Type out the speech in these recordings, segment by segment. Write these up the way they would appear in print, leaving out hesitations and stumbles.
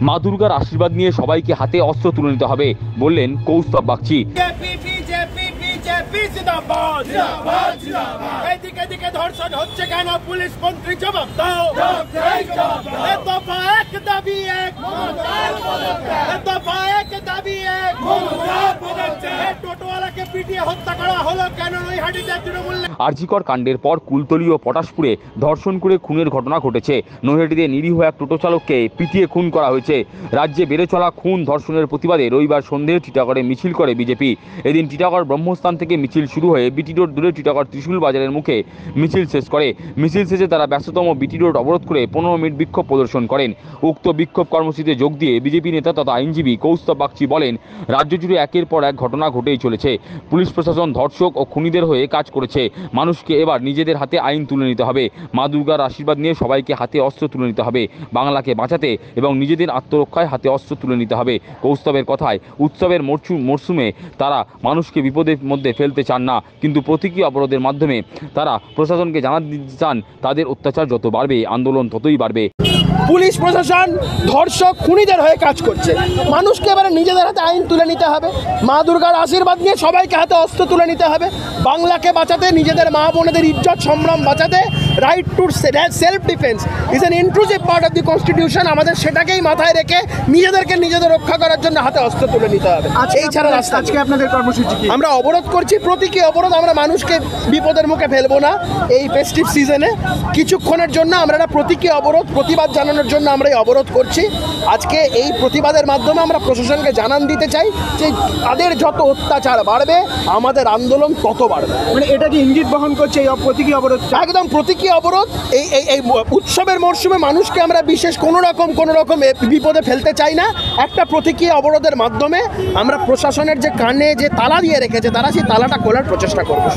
মা দুর্গার আশীর্বাদ নিয়ে সবাইকে হাতে অস্ত্র তুলে নিতে হবে বললেন কৌস্তব বাগচি। ধর্ষণ হচ্ছে কেন? পুলিশ মন্ত্রী জবাব দাও। আরজিকর কাণ্ডের পর কুলতলি ও পটাশপুরে ধর্ষণ করে খুনের ঘটনা ঘটেছে। নৈহাটিতে নিরীহ এক টোটো চালককে পিটিয়ে খুন করা হয়েছে। রাজ্যে বেড়ে চলা খুন ধর্ষণের প্রতিবাদে রবিবার সন্ধ্যায় টিটাগড়ে মিছিল করে বিজেপি। এদিন টিটাগড় ব্রহ্মস্থান থেকে মিছিল শুরু হয়ে বিটি রোড দূরে টিটাগড় ত্রিশুল বাজারের মুখে মিছিল শেষ করে। মিছিল শেষে তারা ব্যস্ততম বিটি রোড অবরোধ করে 15 মিনিট বিক্ষোভ প্রদর্শন করেন। উক্ত বিক্ষোভ কর্মসূচিতে যোগ দিয়ে বিজেপি নেতা তথা আইনজীবী কৌস্তব বাগচি বলেন, রাজ্য জুড়ে একের পর এক ঘটনা ঘটেই চলেছে। পুলিশ প্রশাসন ধর্ষক ও খুনিদের হয়ে কাজ করেছে। মানুষকে এবার নিজেদের হাতে আইন তুলে নিতে হবে। মা দুর্গার আশীর্বাদ নিয়ে সবাইকে হাতে অস্ত্র তুলে নিতে হবে। বাংলাকে বাঁচাতে এবং নিজেদের আত্মরক্ষায় হাতে অস্ত্র তুলে নিতে হবে। কৌস্তবের কথায়, উৎসবের মরশুমে তারা মানুষকে বিপদের মধ্যে ফেলতে চান না, কিন্তু প্রতীকী অবরোধের মাধ্যমে তারা প্রশাসনকে জানাতে দিতে চান তাদের অত্যাচার যত বাড়বে আন্দোলন ততই বাড়বে। পুলিশ প্রশাসন ধর্ষক খুনিদের হয়ে কাজ করছে। মানুষকে এবারে নিজেদের হাতে আইন তুলে নিতে হবে। মা দুর্গার আশীর্বাদ নিয়ে সবাইকে হাতে অস্ত্র তুলে নিতে হবে। বাংলাকে বাঁচাতে, নিজেদের মা বোনেদের ইজ্জত সম্ভ্রম বাঁচাতে right two self defence is an inclusive part of the constitution. আমাদের সেটাকেই মাথায় রেখে নিজেদের রক্ষা করার জন্য হাতে অস্ত্র তুলে নিতে হবে। এই ছাড়া রাস্তা। আজকে আপনাদের কর্মসূচি কি? আমরা অবরোধ করছি, প্রতীকী অবরোধ। আমরা মানুষকে বিপদের মুখে ফেলবো না। এই ফেস্টিভ সিজনে কিছুক্ষণের জন্য আমরা একটা প্রতীকী অবরোধ, প্রতিবাদ জানানোর জন্য আমরা এই অবরোধ করছি। আজকে এই প্রতিবাদের মাধ্যমে আমরা প্রশাসনকে জানান দিতে চাই যে তাদের যত অত্যাচার বাড়বে আমাদের আন্দোলন তত বাড়বে। মানে এটা কি ইঙ্গিত বহন করছে এই প্রতীকী অবরোধ? একদম প্রতীকী অবরোধ। এই উৎসবের মরশুমে মানুষকে আমরা বিশেষ কোনো রকম বিপদে ফেলতে চাই না। একটা প্রতীকী অবরোধের মাধ্যমে আমরা প্রশাসনের যে কানে যে তালা দিয়ে রেখেছে তারা সেই তালাটা খোলার প্রচেষ্টা করবো।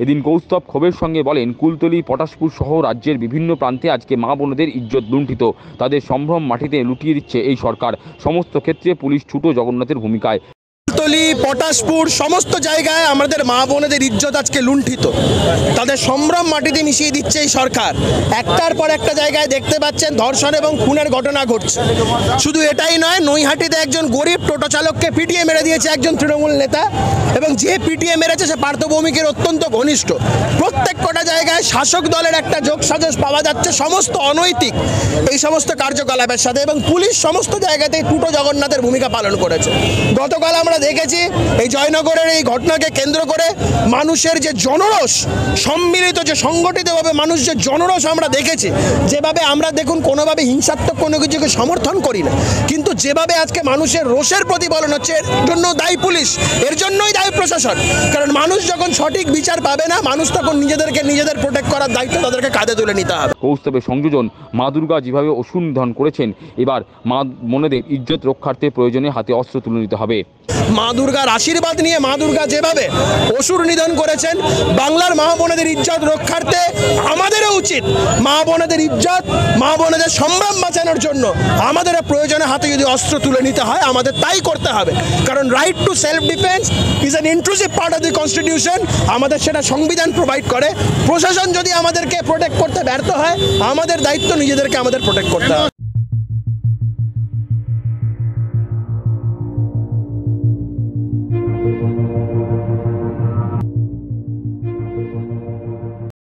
এদিন কৌস্তব ক্ষোভের সঙ্গে বলেন, কুলতলি পটাশপুর সহ রাজ্যের বিভিন্ন প্রান্তে আজকে মা বোনেদের ইজ্জত লুণ্ঠিত। তাদের সম্ভ্রম মাটিতে লুটিয়ে দিচ্ছে এই সরকার। সমস্ত ক্ষেত্রে পুলিশ ছুটো জগন্নাথের ভূমিকায়। কুলতলি, পটাশপুর সমস্ত জায়গায় আমাদের মা বোনেদের ইজ্জত আজকে লুণ্ঠিত। তাদের সম্ভ্রম মাটিতে মিশিয়ে দিচ্ছে এই সরকার। একটার পর একটা জায়গায় দেখতে পাচ্ছেন ধর্ষণ এবং খুনের ঘটনা ঘটছে। শুধু এটাই নয়, নৈহাটিতে একজন গরিব টোটো চালককে পিটিয়ে মেরে দিয়েছে একজন তৃণমূল নেতা, এবং যে পিটিয়ে মেরেছে সে পার্থ ভৌমিকের অত্যন্ত ঘনিষ্ঠ। প্রত্যেক কটা জায়গায় শাসক দলের একটা যোগসাজশ পাওয়া যাচ্ছে সমস্ত অনৈতিক এই সমস্ত কার্যকলাপের সাথে, এবং পুলিশ সমস্ত জায়গাতেই টুটো জগন্নাথের ভূমিকা পালন করেছে। গতকাল আমরা দেখেছি এই জয়নগরের এই ঘটনাকে কেন্দ্র করে মানুষের যে জনরোষ, সম্মিলিত যে সংগঠিতভাবে মানুষ যে জনরোষ আমরা দেখেছি, যেভাবে আমরা দেখুন কোনোভাবে হিংসাত্মক কোনো কিছুকে সমর্থন করি না, কিন্তু যেভাবে আজকে মানুষের রোষের প্রতিফলন হচ্ছে, এর জন্য দায়ী পুলিশ, এর জন্যই দায়ী প্রশাসন। কারণ মানুষ যখন সঠিক বিচার পাবে না, মানুষ তখন নিজেদের প্রোটেক্ট করার দায়িত্ব তাদেরকে কাঁধে তুলে নিতে হবে। কৌস্তবের সংযোজন, মা দুর্গা যেভাবে অসুর নিধন করেছেন, এবার মা বোনেদের ইজ্জত রক্ষার্থে প্রয়োজনে হাতে অস্ত্র তুলে নিতে হবে। মা দুর্গার আশীর্বাদ নিয়ে মা দুর্গা যেভাবে অসুর নিধন করেছেন, বাংলার মা বোনেদের ইজ্জত রক্ষার্থে আমাদেরও উচিত মা বোনেদের ইজ্জত, মা বোনেদের সম্ভ্রম বাঁচানোর জন্য আমাদের প্রয়োজনে হাতে যদি অস্ত্র তুলে নিতে হয় আমাদের তাই করতে হবে। কারণ right two self defence is an inclusive part of the constitution. আমাদের সেটা সংবিধান প্রোভাইড করে। প্রশাসন যদি আমাদেরকে প্রোটেক্ট করতে ব্যর্থ হয়, আমাদের দায়িত্ব নিজেদেরকে প্রোটেক্ট করতে হবে।